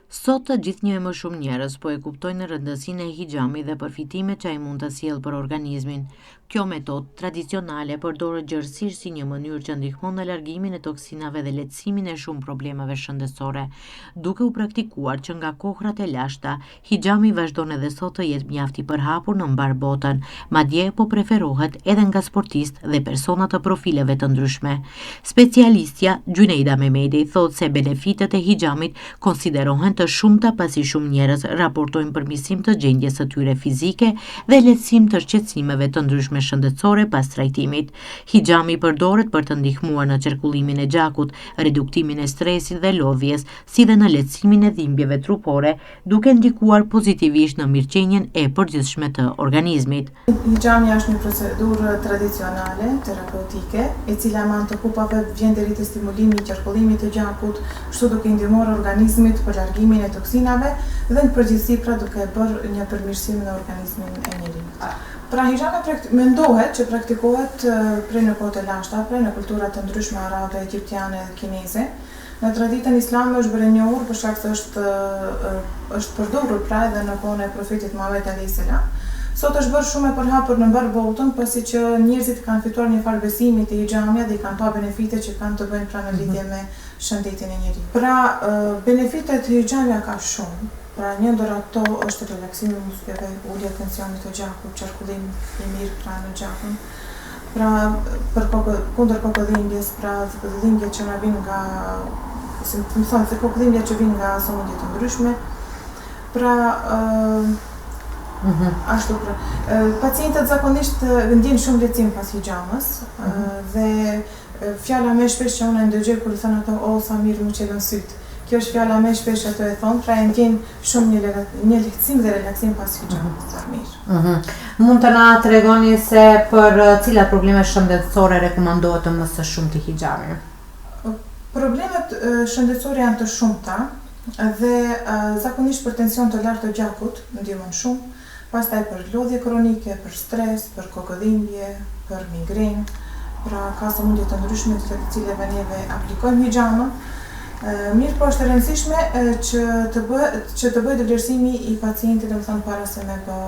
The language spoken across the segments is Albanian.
Sot të gjithë një e më shumë njerëz po e kuptojnë rëndësinë e hijamit dhe përfitimet që ai mund të sjellë për organizmin. Kjo metodë tradicionale përdoret gjithësisht si një mënyrë që ndihmon në largimin e toksinave dhe lehtësimin e shumë problemeve shëndetësore. Duke u praktikuar që nga kohrat e lashta, hijami vazhdon edhe sot të jetë mjaft i përhapur në mbar botën, madje po preferohet edhe nga sportistë dhe persona të profileve të ndryshme. Specialistja Gjuneida Mehmeti thotë se benefitet e hijamit konsiderohen të shumta pasi shumë njerëz raportojnë përmirësim të gjendjes së tyre fizike dhe lehtësim të shqetësimeve të ndryshme shëndetësore pas trajtimit. Hijami përdoret për të ndihmuar në qarkullimin e gjakut, reduktimin e stresit dhe lodhjes, si dhe në lehtësimin e dhimbjeve trupore, duke ndikuar pozitivisht në mirëqenien e përgjithshme të organizmit. Hijami është një procedurë tradicionale, terapeutike, e cila me anë të kupave vjen deri te stimulimi i qarkullimit të gjakut, kështu duke ndihmuar organizmit për largimin e toksinave dhe në përgjithësi pra duke bërë një përmirësim në organizmin e njerit. Pra hijami mendohet që praktikohet prej në kohë të lashta, prej në kulturat të ndryshme arabe, egjiptiane dhe kineze. Në traditën islame është bërë e njohur për shkak se është përdorur pra edhe në kohën e profetit Muhammed alayhis salam. Sot është bërë shumë e përhapur në mbar botën, pasi që njerëzit kanë fituar një farë besimi te hijamia dhe kanë pa benefitet që kanë të bëjnë pra në lidhje me shëndetin e njerit. Pra benefitet e hijamia ka shumë. Pra një ndër ato është relaksimi i muskuleve, ulja e tensionit të gjakut, qarkullim i mirë pra në gjakun. Pra kundër kokëdhimbjes, pra dhimbjet që na vijnë nga, si më thonë, se kokëdhimbjet që vijnë nga sëmundje të ndryshme. Pra ashtu pra. Pacientët zakonisht ndjejnë shumë lehtësim pas hijamës dhe fjala më shpesh që unë ndëgjoj kur thonë ato, "O sa mirë më qelën syt." Kjo është fjala më shpesh ato e thon, pra e ndjejnë shumë një lehtësim dhe relaksim pas hijamës. Mirë. Mund të na tregoni se për cilat probleme shëndetësore rekomandohet të më së shumti hijami? Problemet shëndetësore janë të shumta dhe zakonisht për tension të lartë të gjakut ndihmon shumë, pastaj për lodhje kronike, për stres, për kokëdhimbje, për migrenë. Pra ka sëmundje të ndryshme të cilave neve aplikojmë hijamën. Mirë po është e rëndësishme që të bëhet vlerësimi i pacientit, domethënë para se me bë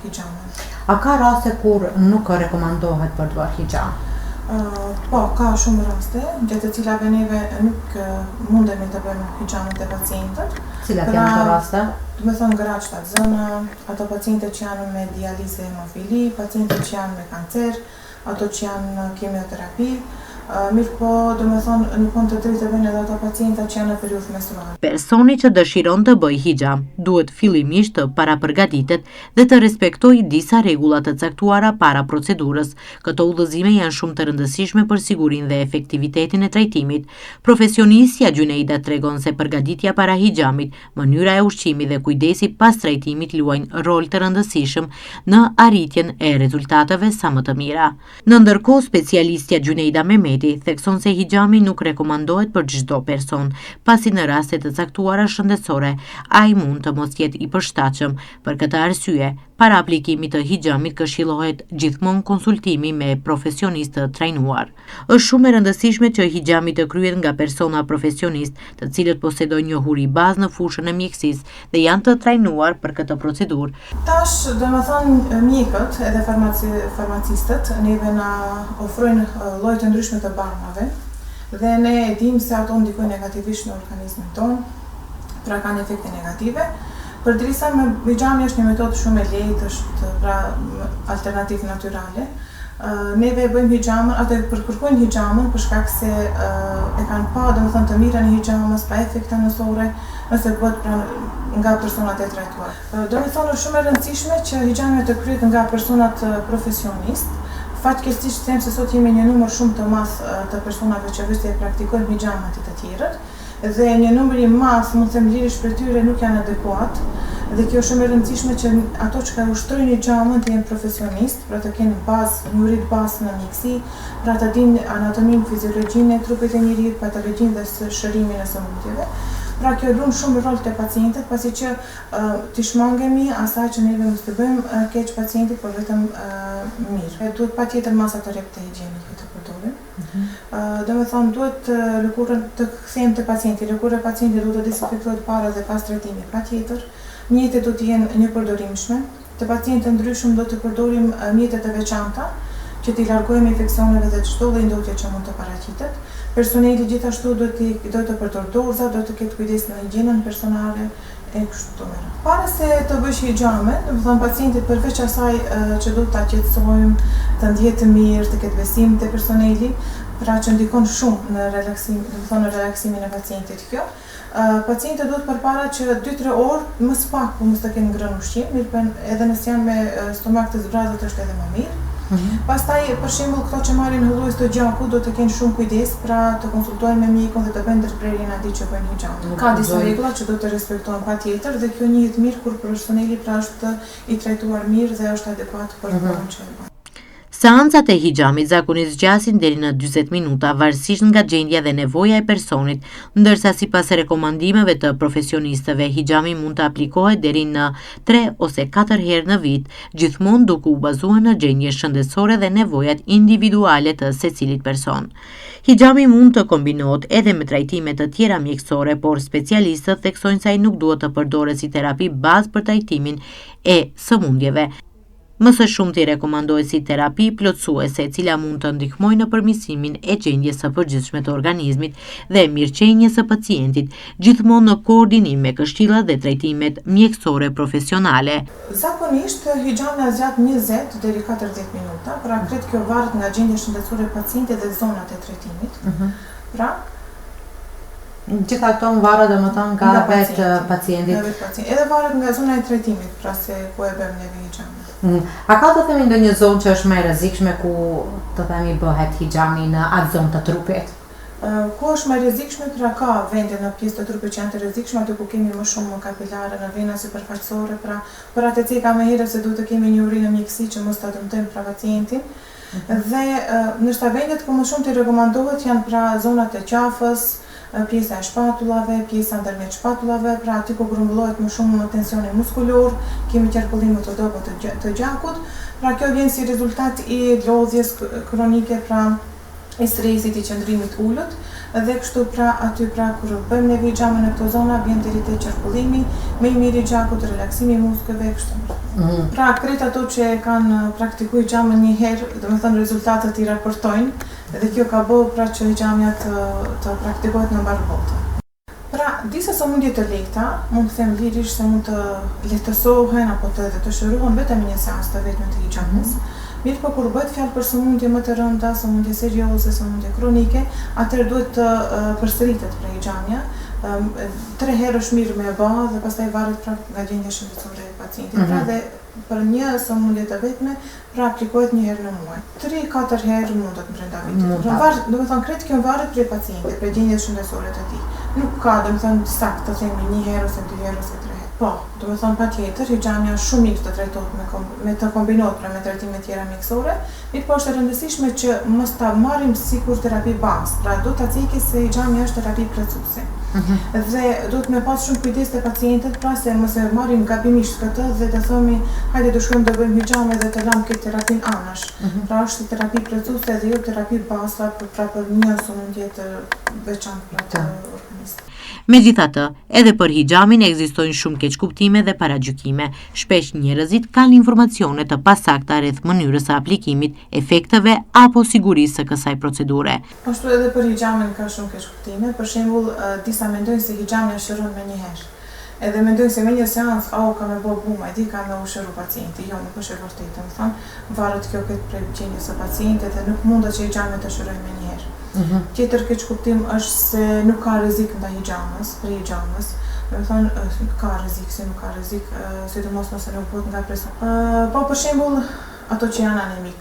hijamën. A ka raste kur nuk rekomandohet për të bërë hijam? Po, ka shumë raste, gjatë të cilave neve nuk mundemi të bëjmë hijamën te pacientët. Cilat janë ato raste? Domethënë gratë shtatzëna, ato pacientët që janë me dializë e hemofili, pacientët që janë me kancer, ato që janë në kemioterapi. Mirë po, domethënë në fund të drejtë vjen edhe ato pacienta që janë në periudhë menstruale. Personi që dëshiron të bëjë hijam duhet fillimisht të parapërgatitet dhe të respektojë disa rregulla të caktuara para procedurës. Këto udhëzime janë shumë të rëndësishme për sigurinë dhe efektivitetin e trajtimit. Profesionistja Gjuneida tregon se përgatitja para hijamit, mënyra e ushqimit dhe kujdesi pas trajtimit luajnë rol të rëndësishëm në arritjen e rezultateve sa më të mira. Në ndërkohë, specialistja Gjuneida Mehmeti thekson se hijami nuk rekomandohet për çdo person, pasi në raste të caktuara shëndetësore ai mund të mos jetë i përshtatshëm. Për këtë arsye, para aplikimit të hijamit këshillohet gjithmonë konsultimi me profesionistë të trajnuar. Është shumë e rëndësishme që hijami të kryhet nga persona profesionist, të cilët posedojnë njohuri bazë në fushën e mjekësisë dhe janë të trajnuar për këtë procedurë. Tash, domethënë mjekët edhe farmacistët neve na ofrojnë lloje të ndryshme të barmave dhe ne e dimë se ato ndikojnë negativisht në organizmin tonë, pra kanë efekte negative. Përderisa hijami është një metodë shumë e lehtë, është pra alternativë natyrale. Neve bëjmë hijamën, ato përkërkojnë hijamën për shkak se e kanë pa domethënë të mirën e hijamës, pa efekte nësore, nëse bëhet pra nga personat e trajtuar. Domethënë është shumë e rëndësishme që hijami të kryhet nga personat profesionistë. Fatkeqësisht them se sot jemi një numër shumë të madh të personave që vetë praktikojnë hijamën të tjerët dhe një numër i madh, mund të them lirisht për tyre nuk janë adekuat dhe kjo është shumë e rëndësishme që ato që ushtrojnë hijamën të jenë profesionistë, pra të kenë bazë, njohuri bazë në mjekësi, pra të dinë anatominë, fiziologjinë e trupit të njerit, patologjinë dhe shërimin e sëmundjeve. Pra kjo luan shumë rol te pacientët, pasi që t'i shmangemi asaj që neve mos të bëjmë keq pacientit, por vetëm mirë. Duhet patjetër masa të rreptë higjienike të përdorim. Domethënë duhet lëkurën të kthejmë te pacienti. Lëkura e pacientit duhet të dezinfektohet para dhe pas trajtimit. Patjetër, mjetet do të jenë një përdorimshme. Të pacientë ndryshëm do të përdorim mjetet e veçanta që t'i largojmë infeksioneve dhe çdo lloj ndotje që mund të paraqitet. Personeli gjithashtu do të përdor dorza, do të ketë kujdes në higjienën personale e kështu me radhë. Para se të bësh higjamen, domethënë pacientit përveç asaj që do ta qetësojmë, të ndjetë të mirë, të ketë besim te personeli, pra që ndikon shumë në relaksim, domethënë në relaksimin e pacientit kjo. Pacientët duhet përpara që 2-3 orë më pak po mos të kenë ngrënë ushqim, mirë edhe nëse janë me stomak të zbrazët është edhe më mirë. Pastaj, për shembull, këto që marrin hullues të gjakut do të kenë shumë kujdes, pra të konsultojnë me mjekun dhe të bëjnë ndërprerjen atij që bëjnë higjamin. Ka disa rregulla që do të respektohen patjetër dhe kjo njihet mirë kur personeli pra është i trajtuar mirë dhe është adekuat për punën që e bën. Seancat e hijamit zakonisht zgjasin deri në 40 minuta, varësisht nga gjendja dhe nevoja e personit, ndërsa sipas rekomandimeve të profesionistëve, hijami mund të aplikohet deri në 3 ose 4 herë në vit, gjithmonë duke u bazuar në gjendjes shëndetësore dhe nevojat individuale të secilit person. Hijami mund të kombinohet edhe me trajtime të tjera mjekësore, por specialistët theksojnë se ai nuk duhet të përdoret si terapi bazë për trajtimin e sëmundjeve. Më së shumti rekomandohet si terapi plotësuese, e cila mund të ndihmojë në përmirësimin e gjendjes së përgjithshme të organizmit dhe mirëqenies së pacientit, gjithmonë në koordinim me këshillat dhe trajtimet mjekësore profesionale. Zakonisht hijami zgjat 20 deri 40 minuta, pra krejt kjo varet nga gjendja shëndetësore e pacientit dhe zonat e trajtimit. Pra gjitha këto varet domethënë nga vetë pacientit. Edhe varet nga zona e trajtimit, pra se ku e bëjmë ne hijamin. A ka të themi ndonjë zonë që është më e rrezikshme ku të themi bëhet hijami në atë zonë të trupit? Ku është më e rrezikshme, pra ka vende në pjesë të trupit që janë të rrezikshme, aty ku kemi më shumë kapilare në vena sipërfaqësore, pra për atë që ka më herët se duhet të kemi një urinë mjekësi që mos ta dëmtojmë pra pacientin. Dhe ndoshta vendet ku më shumë të rekomandohet janë pra zonat e qafës, pjesa e shpatullave, pjesa ndërmjet shpatullave, pra aty ku grumbullohet më shumë tensioni muskulor, kemi qarkullime të dobët të gjakut, pra kjo vjen si rezultat i lodhjes kronike, pra i stresit, i qëndrimit ulët, dhe kështu pra aty pra kur bëjmë ne hijame në këto zona vjen deri te qarkullimi, më i miri i gjakut, relaksimi i muskulave kështu. Pra krejt ato që kanë praktikuar hijamin një herë, domethënë rezultatet i raportojnë. Dhe kjo ka bërë pra që hijamja të praktikohet në mbar botën. Pra, disa sëmundje të lehta, mund të them lirisht se mund të lehtësohen apo të shërohen vetëm një seancë të vetme të hijamës. Mirë po kur bëhet fjalë për sëmundje më të rënda, sëmundje serioze, sëmundje kronike, atëherë duhet të përsëritet pra hijamja. 3 herë është mirë me e bë dhe pastaj varet pra nga gjendja shëndetësore e pacientit. Pra dhe për një sëmundje të vetme, pra aplikohet një herë në muaj. 3-4 herë mundet brenda vitit. Domethënë krejt kjo varet prej pacientit, prej gjendjes shëndetësore të tij. Nuk ka domethënë saktë të themi 1 herë ose 2 herë ose 3 herë. Po, domethënë patjetër hijamja është shumë mirë të trajtohet me të kombinohet pra me trajtime tjera mjekësore, mirë po është e rëndësishme që mos ta marrim sikur terapi bazë. Pra do ta cekë se hijamja është terapi plotësuese. Dhe duhet me pas shumë kujdes te pacientët, pra se mos e marrim gabimisht këtë dhe të themi hajde të shkojmë të bëjmë hijame dhe të lëm këtë terapin anash. Pra është terapi plotësuese dhe jo terapi bazë pra për një sëmundje të veçantë pra të organizmit. Megjithatë, edhe për hijamin ekzistojnë shumë keqkuptime dhe paragjykime. Shpesh njerëzit kanë informacione të pasakta rreth mënyrës së aplikimit, efekteve apo sigurisë së kësaj procedure. Ashtu edhe për hijamin ka shumë keqkuptime. Për shembull, disa mendojnë se hijami shëron me një herë. Edhe mendojnë se me një seancë ka me bë buma, ka me ushëru pacienti. Jo, nuk është e vërtetë, varet kjo këtë prej gjendjes së pacientit dhe nuk mundet që hijami të shërojë me një herë. Tjetër keqkuptim është se nuk ka rrezik ndaj hijamës, për hijamës. Domethënë ka rrezik, se nuk ka rrezik, sidomos nëse nuk bëhet nga presion. Po për shembull, ato që janë anemik.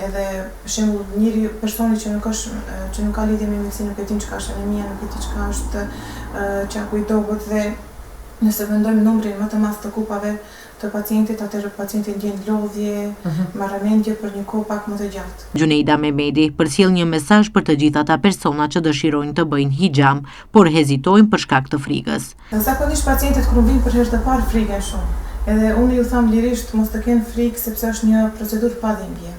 Edhe për shembull njëri personi që nuk ka lidhje me mjekësinë, nuk e din çka është anemia, nuk e di çka është qaku i dobët dhe nëse vendojmë numrin më të madh të kupave të pacientit, atëherë pacienti ndjen lodhje, marrëmendje për një kohë pak më të gjatë. Gjuneida Mehmeti përcjell një mesazh për të gjithë ata persona që dëshirojnë të bëjnë hijam, por hezitojnë për shkak të frikës. Zakonisht pacientët kur vinë për herë të parë frikën shumë. Edhe unë ju them lirisht mos të kenë frikë sepse është një procedurë pa dhimbje.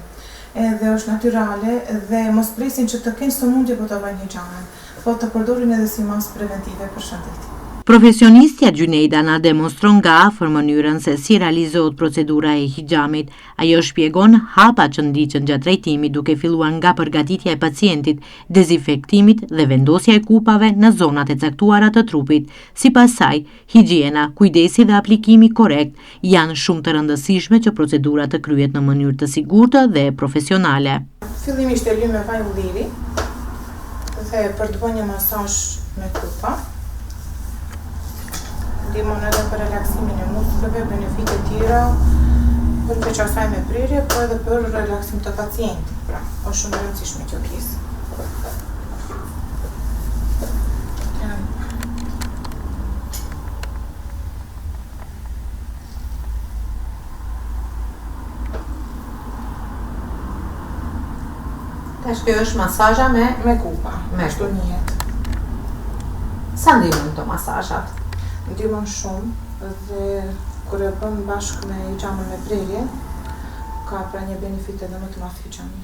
edhe është natyrale dhe mos presin që të kenë sëmundje po të bëjnë hixhamin, po të përdorin edhe si masë preventive për shëndetin. Profesionistja Gjunejda na demonstron nga afër mënyrën se si realizohet procedura e hixhamit. Ajo shpjegon hapat që ndiqen gjatë trajtimit, duke filluar nga përgatitja e pacientit, dezinfektimit dhe vendosja e kupave në zonat e caktuara të trupit. Sipas saj, higjiena, kujdesi dhe aplikimi korrekt janë shumë të rëndësishme që procedura të kryhet në mënyrë të sigurtë dhe profesionale. Fillimisht e lym me vaj ulliri dhe për të bërë një masazh me kupa. Ndihmon edhe për relaksimin e muskuleve, benefite tjera, përveç asaj me prerje, po edhe për relaksim të pacientit. Pra, është shumë e rëndësishme kjo pjesë. Tash kjo është masazha me kupa, me ashtu njihet. Sa ndihmon këto masazhat? Ndihmon shumë dhe kur e bën bashkë me hixhamin me prerje, ka pra një benefit edhe më të madh hixhami.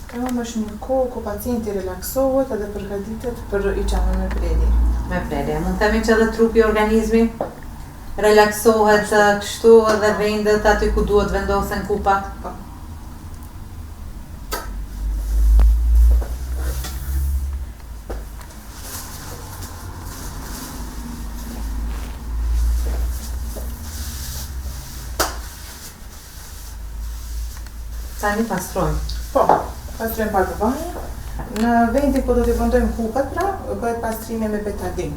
Kjo është një kohë ku pacienti relaksohet edhe përgatitet për hixhamin me prerje. Me prerje, mund të themi që edhe trupi, organizmi relaksohet kështu edhe vendet aty ku duhet vendosen kupat. Po. Tani pastrojmë. Po, pastrojmë pak vajin. Në vendi ku do t'i vendojmë kupat, pra, bëhet pastrimi me betadin.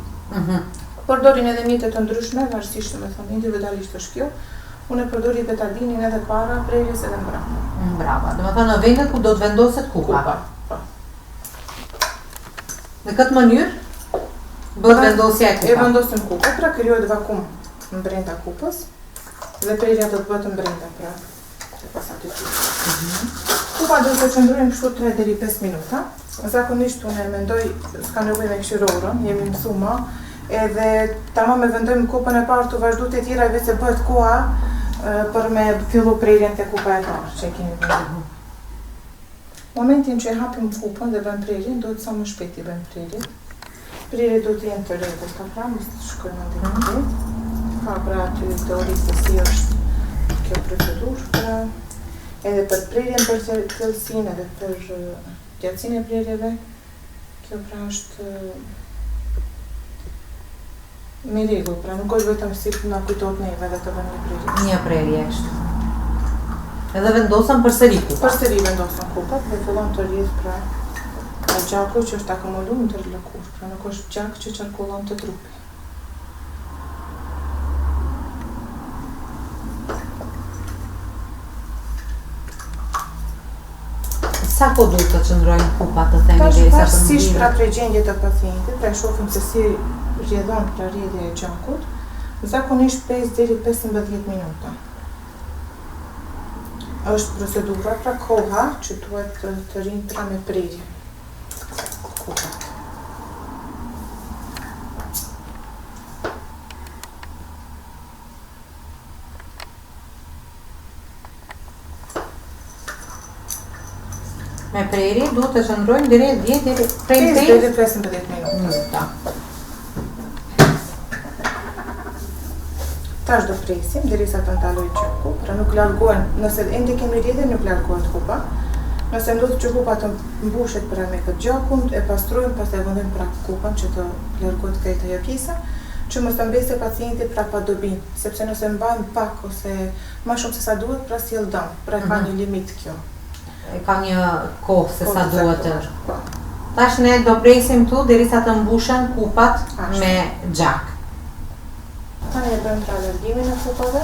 Përdorin edhe mjete të ndryshme, varësisht me thonë individualisht është kjo. Unë e përdori betadinin edhe para prerjes edhe mbrapa. Brava, do të thonë në vendet ku do të vendoset kupa. Po. Në këtë mënyrë bëhet vendosja e kupa. E vendosim kupa, pra krijohet vakum në brenda kupës dhe prerja do të bëhet në brenda, pra. Pas aty. Kupa do të qëndrojmë kështu 3 deri 5 minuta. Zakonisht unë e mendoj s'ka nevojë me këshirorën, jemi mësuma. Edhe tamam me vendojmë kupën e parë të vazhdu të tjera veç se bëhet koha për me fillu prerjen të kupa e parë që e kemi vendu. Momentin që e hapim kupën dhe bëm prerjen, do të sa më shpejt i bëm prerjen. Prerjet do të jenë të rregullta, pra mos të shkojmë ndërmjet. Ka pra aty teori se si është kjo procedurë, pra edhe për prerjen për thellësinë edhe për gjatësinë e prerjeve, kjo pra është me rregull, pra nuk është vetëm si na kujtohet neve dhe të bëjmë një prerje. Një prerje kështu. Edhe vendosën përsëri kupat. Përsëri vendosën kupat dhe fillon të rrjedh pra gjaku që është akumuluar ndër lëkurë, pra nuk është gjak që qarkullon të trupi. Sa ko duhet të qëndrojnë kupat të themi Tash derisa të parsisht pra mbyllet? prej gjendje të pacientit, pra shohim se si rrjedhon pra rrjedhja e gjakut, zakonisht 5 deri 15 minuta. Është procedura pra koha që duhet të rinë pra me prerje. Kupat. Me prerje duhet të qëndrojnë deri 10 deri 5 deri 15 minuta. Tash do presim derisa të ndalojë gjaku, pra nuk largohen, nëse ende kemi rrjedhje nuk largohet kupa. Nëse ndodh që kupa të mbushet pra me këtë gjakun, e pastrojmë, pastaj e vendojmë prapë kupën që të largohet krejt ajo pjesa, që mos të mbese pacienti pra pa dobin, sepse nëse mbajmë pak ose më shumë se sa duhet, pra sjell dëm, pra ka një limit kjo. Ka një kohë se sa duhet të. Po. Tash ne do presim tu derisa të mbushen kupat me gjak. Tani e bëjmë pra largimin e kupave.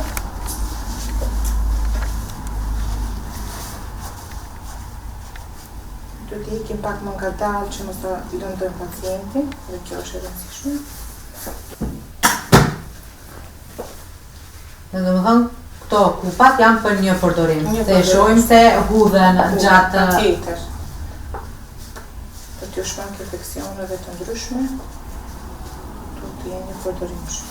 Do t'i ikim pak më ngadalë që mos të lëndojmë pacientin, dhe kjo është e rëndësishme. Dhe do më thënë, këto kupat janë për një përdorim. Një Se përdorim. shohim se hudhen gjatë Patjetër. Kjo shmank infeksioneve të ndryshme, duhet të jeni përdorimshëm.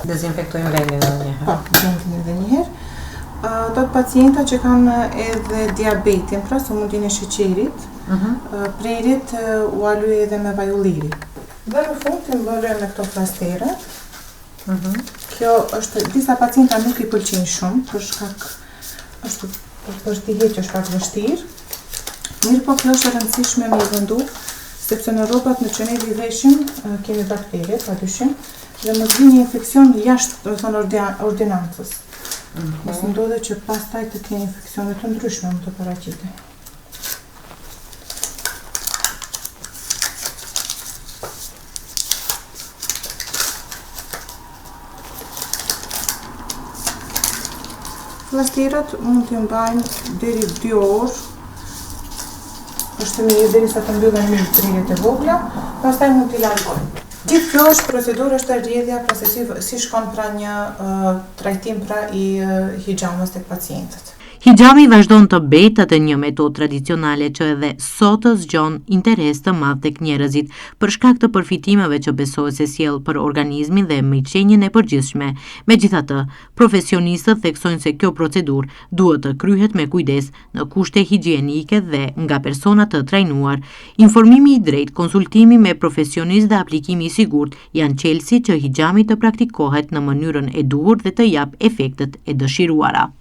Dezinfektojmë vendin edhe një herë. Po, vendin edhe një herë. Do të pacienta që kanë edhe diabetin, pra sëmundjen e sheqerit, prerit u aluje edhe me vaj ulliri. Dhe në fund të mbërë me këto flastere. Kjo është, disa pacienta nuk i pëlqejnë shumë, për shkak për t'i heqë është pak vështirë. Mirë po kjo është e rëndësishme me i vëndu, sepse në rrobat në që ne i veshim kemi bakterie, padyshim, dhe mos vi një infekcion jashtë, do të thonë, ordinancës. Mos ndodhe që pastaj të keni infeksione të ndryshme më të paraqiten. Flasterat mund t'i mbajnë deri 2 orë, është mirë derisa të mbyllen mirë prirjet e vogla, pastaj mund t'i largojnë. Gjithë kjo është procedurë, është rrjedhja pra se si shkon pra një trajtim pra i hixhamës tek pacientët. Hixhami vazhdon të bëjë atë një metodë tradicionale që edhe sot zgjon interes të madh tek njerëzit për shkak të përfitimeve që besohet se sjell për organizmin dhe mirëqenien e përgjithshme. Megjithatë, profesionistët theksojnë se kjo procedurë duhet të kryhet me kujdes në kushte higjienike dhe nga persona të trajnuar. Informimi i drejtë, konsultimi me profesionist dhe aplikimi i sigurt janë çelësi që hixhami të praktikohet në mënyrën e duhur dhe të jap efektet e dëshiruara.